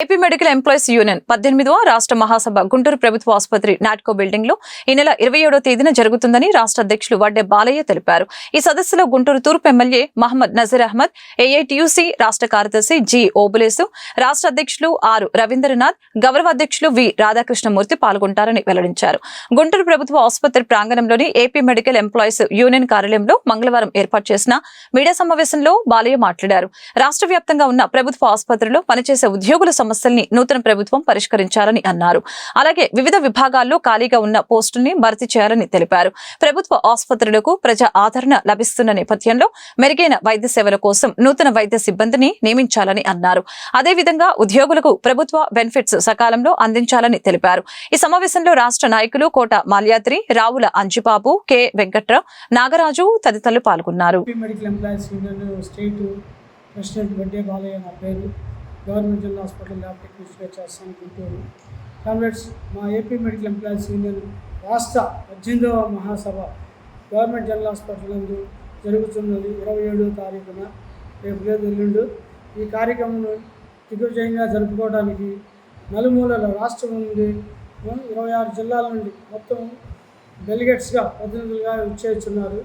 AP medical employees union 18వ రాష్ట్ర మహాసభ గుంటూరు ప్రభుత్వ ఆసుపత్రి నాట్కో బిల్డింగ్ లో ఈ నెల 27వ తేదీన జరుగుతుందని రాష్ట్ర అధ్యక్షులు వడ్డే బాలయ్య తెలిపారు. ఈ సదస్సులో గుంటూరు తూర్పు ఎమ్మెల్యే మహమ్మద్ నజీర్ అహ్మద్, ఏఐటియుసి రాష్ట్ర కార్యదర్శి జి ఓబులేసు, రాష్ట్ర అధ్యక్షులు ఆర్ రవీంద్రనాథ్, గౌరవ అధ్యక్షులు వి రాధాకృష్ణమూర్తి పాల్గొంటారని వెల్లడించారు. గుంటూరు ప్రభుత్వ ఆసుపత్రి ప్రాంగణంలోని ఏపీ మెడికల్ ఎంప్లాయీస్ యూనియన్ కార్యాలయంలో మంగళవారం ఏర్పాటు చేసిన మీడియా సమావేశంలో బాలయ్య మాట్లాడారు. రాష్ట్ర వ్యాప్తంగా ఉన్న ప్రభుత్వ ఆసుపత్రుల్లో పనిచేసే ఉద్యోగుల సమస్యల్ని నూతన ప్రభుత్వం పరిష్కరించాలని అన్నారు. అలాగే వివిధ విభాగాల్లో ఖాళీగా ఉన్న పోస్టుల్ని భర్తీ చేయాలని తెలిపారు. ప్రభుత్వ ఆసుపత్రులకు ప్రజా ఆదరణ లభిస్తున్న నేపథ్యంలో మెరుగైన వైద్య సేవల కోసం నూతన వైద్య సిబ్బందిని నియమించాలని అన్నారు. అదేవిధంగా ఉద్యోగులకు ప్రభుత్వ బెనిఫిట్స్ సకాలంలో అందించాలని తెలిపారు. ఈ సమావేశంలో రాష్ట్ర నాయకులు కోట మాల్యాద్రి, రావుల అంజిబాబు, కె వెంకట్రావు, నాగరాజు తదితరులు పాల్గొన్నారు. గవర్నమెంట్ జనరల్ హాస్పిటల్ ల్యాబ్ టెక్నీషియన్గా చేస్తాను గుంటూరు. కామ్రేడ్స్, మా ఏపీ మెడికల్ ఎంప్లాయీస్ యూనియన్ రాష్ట్ర 18వ మహాసభ గవర్నమెంట్ జనరల్ హాస్పిటల్ నందు జరుగుతున్నది 27వ తారీఖున, రేపు లేదు ఎల్లుండు. ఈ కార్యక్రమం దిగ్విజయంగా జరుపుకోవడానికి నలుమూలల రాష్ట్రం నుండి 26 జిల్లాల నుండి మొత్తం డెలిగేట్స్గా ప్రతినిధులుగా ఇచ్చేస్తున్నారు.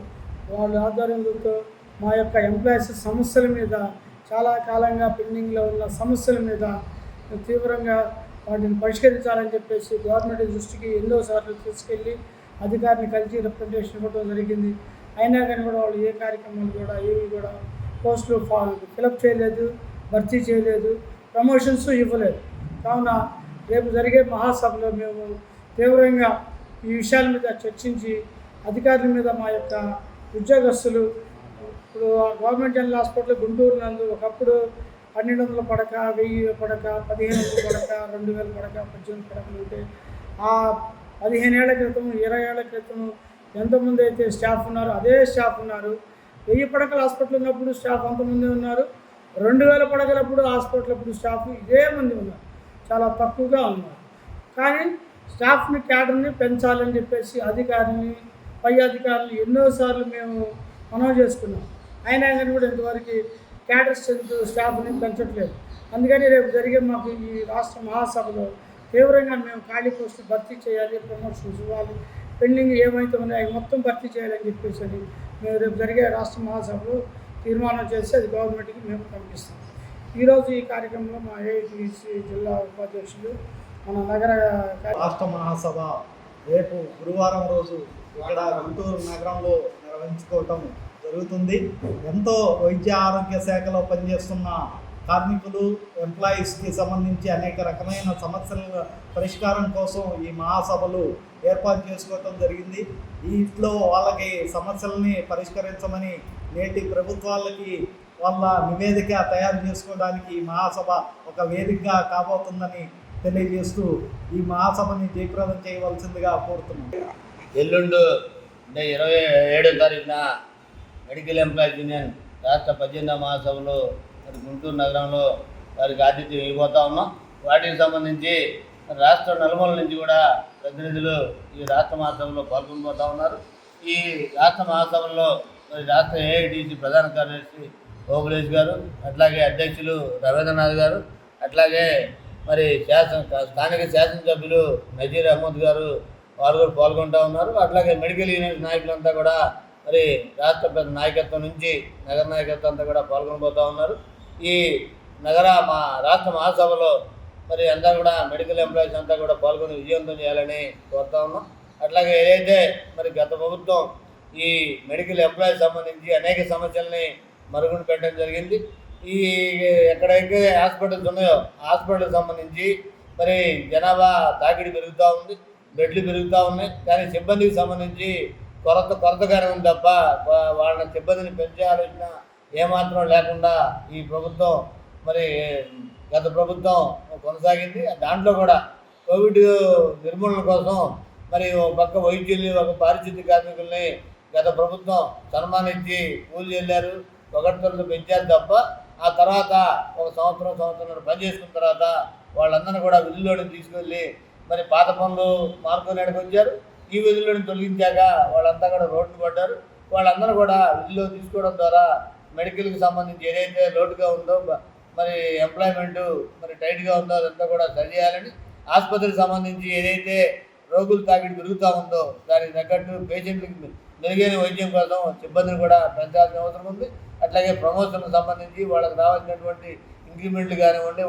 వాళ్ళ ఆధ్వర్యంతో మా యొక్క ఎంప్లాయీస్ సమస్యల మీద, చాలా కాలంగా పెండింగ్లో ఉన్న సమస్యల మీద తీవ్రంగా వాటిని పరిష్కరించాలని చెప్పేసి గవర్నమెంట్ దృష్టికి ఎన్నోసార్లు తీసుకెళ్ళి అధికారిని కలిసి రిప్రజెంటేషన్ ఇవ్వడం జరిగింది. అయినా కానీ కూడా వాళ్ళు ఏ కార్యక్రమాలు కూడా ఏవి కూడా పోస్టులు ఫిలప్ చేయలేదు, భర్తీ చేయలేదు, ప్రమోషన్స్ ఇవ్వలేదు. కావున రేపు జరిగే మహాసభలో మేము తీవ్రంగా ఈ విషయాల మీద చర్చించి అధికారుల మీద మా యొక్క ఉద్యోగస్తులు, ఇప్పుడు గవర్నమెంట్ జనరల్ హాస్పిటల్ గుంటూరు నందు ఒకప్పుడు 1200 పడక, 1000 పడక, 1500 పడక, 2000 పడక, 18 పడకలు ఉంటే ఆ 15 ఏళ్ల క్రితం, 20 ఏళ్ల క్రితం ఎంతమంది అయితే స్టాఫ్ ఉన్నారో అదే స్టాఫ్ ఉన్నారు. 1000 పడకల హాస్పిటల్ ఉన్నప్పుడు స్టాఫ్ అంతమంది ఉన్నారు. 2000 పడకలప్పుడు హాస్పిటల్ అప్పుడు స్టాఫ్ ఇదే మంది ఉన్నారు, చాలా తక్కువగా ఉన్నారు. కానీ స్టాఫ్ని, క్యాడర్ని పెంచాలని చెప్పేసి అధికారిని, పై అధికారులు ఎన్నోసార్లు మేము మనవి చేసుకున్నాం. అయినా కానీ కూడా ఇంతవరకు క్యాడర్ స్ట్రెంత్ స్టాఫ్ని పెంచట్లేదు. అందుకని రేపు జరిగే మాకు ఈ రాష్ట్ర మహాసభలో తీవ్రంగా మేము ఖాళీ పోస్టులు భర్తీ చేయాలి, ప్రమోషన్స్ ఇవ్వాలి, పెండింగ్ ఏమైతే ఉన్నాయో అవి మొత్తం భర్తీ చేయాలని చెప్పేసి మేము రేపు జరిగే రాష్ట్ర మహాసభలో తీర్మానం చేసి అది గవర్నమెంట్కి మేము పంపిస్తాం. ఈరోజు ఈ కార్యక్రమంలో మా ఏఐటీసీ జిల్లా ఉపాధ్యక్షులు, మన నగర రాష్ట్ర మహాసభ రేపు గురువారం రోజు ఇక్కడ గుంటూరు నగరంలో నిర్వహించుకోవటం జరుగుతుంది. ఎంతో వైద్య ఆరోగ్య శాఖలో పనిచేస్తున్న కార్మికులు, ఎంప్లాయీస్కి సంబంధించి అనేక రకమైన సమస్యల పరిష్కారం కోసం ఈ మహాసభలు ఏర్పాటు చేసుకోవటం జరిగింది. వీటిలో వాళ్ళకి సమస్యలని పరిష్కరించమని నేటి ప్రభుత్వాలకి వాళ్ళ నివేదిక తయారు చేసుకోవడానికి ఈ మహాసభ ఒక వేదికగా కాబోతుందని తెలియజేస్తూ ఈ మహాసభని జయప్రదం చేయవలసిందిగా కోరుతున్నాం. ఎల్లుండు అంటే 27వ తారీఖున మెడికల్ ఎంప్లాయీస్ యూనియన్ రాష్ట్ర 18వ మహాసభలో మరి గుంటూరు నగరంలో వారికి ఆతిథ్యం ఇవ్వబోతా ఉన్నాం. వాటికి సంబంధించి రాష్ట్ర నలుమూల నుంచి కూడా ప్రతినిధులు ఈ రాష్ట్ర మహాసభలో పాల్గొనబోతూ ఉన్నారు. ఈ రాష్ట్ర మహాసభలో మరి రాష్ట్ర ఏఐటీసీ ప్రధాన కార్యదర్శి ఓబులేష్ గారు, అట్లాగే అధ్యక్షులు రవీంద్రనాథ్ గారు, అట్లాగే మరి స్థానిక శాసనసభ్యులు నజీర్ అహ్మద్ గారు వారు కూడా పాల్గొంటూ ఉన్నారు. అట్లాగే మెడికల్ యూనియన్ నాయకులంతా కూడా మరి రాష్ట్ర పెద్ద నాయకత్వం నుంచి నగర నాయకత్వం అంతా కూడా పాల్గొనబోతూ ఉన్నారు. ఈ రాష్ట్ర మహాసభలో మరి అంతా కూడా మెడికల్ ఎంప్లాయీస్ అంతా కూడా పాల్గొని విజయవంతం చేయాలని కోరుతా ఉన్నాం. అట్లాగే ఏదైతే మరి గత ప్రభుత్వం ఈ మెడికల్ ఎంప్లాయీస్ సంబంధించి అనేక సమస్యల్ని మరుగున పెట్టడం జరిగింది. ఈ ఎక్కడైతే హాస్పిటల్స్ ఉన్నాయో హాస్పిటల్కి సంబంధించి మరి జనాభా తాకిడి పెరుగుతూ ఉంది, బెడ్లు పెరుగుతూ ఉన్నాయి. కానీ సిబ్బందికి సంబంధించి కొరతగానే ఉంది తప్ప వాళ్ళ సిబ్బందిని పెంచే ఆలోచన ఏమాత్రం లేకుండా ఈ ప్రభుత్వం మరి గత ప్రభుత్వం కొనసాగింది. దాంట్లో కూడా కోవిడ్ నిర్మూలన కోసం మరి ఒక పక్క వైద్యుల్ని, ఒక పారిశుద్ధ్య కార్మికుల్ని గత ప్రభుత్వం సన్మానించి పూలు చెల్లారు, పొగడ్తలు పెంచారు తప్ప ఆ తర్వాత ఒక సంవత్సరం పని చేసుకున్న తర్వాత వాళ్ళందరినీ కూడా విధుల్లోకి తీసుకెళ్ళి మరి పాత పనులు మార్పునేడికి వచ్చారు. ఈ విధులను తొలగించాక వాళ్ళంతా కూడా రోడ్డు పడ్డారు. వాళ్ళందరూ కూడా విధుల్లో తీసుకోవడం ద్వారా మెడికల్కి సంబంధించి ఏదైతే లోటుగా ఉందో మరి ఎంప్లాయ్మెంటు మరి టైట్గా ఉందో అదంతా కూడా సరిచేయాలని, ఆసుపత్రికి సంబంధించి ఏదైతే రోగుల తాకిడి పెరుగుతూ ఉందో దానికి తగ్గట్టు పేషెంట్లకి మెరుగైన వైద్యం కోసం సిబ్బందిని కూడా పెంచాల్సిన అవసరం ఉంది. అట్లాగే ప్రమోషన్కి సంబంధించి వాళ్ళకి రావాల్సినటువంటి ఇంక్రిమెంట్లు కానివ్వండి,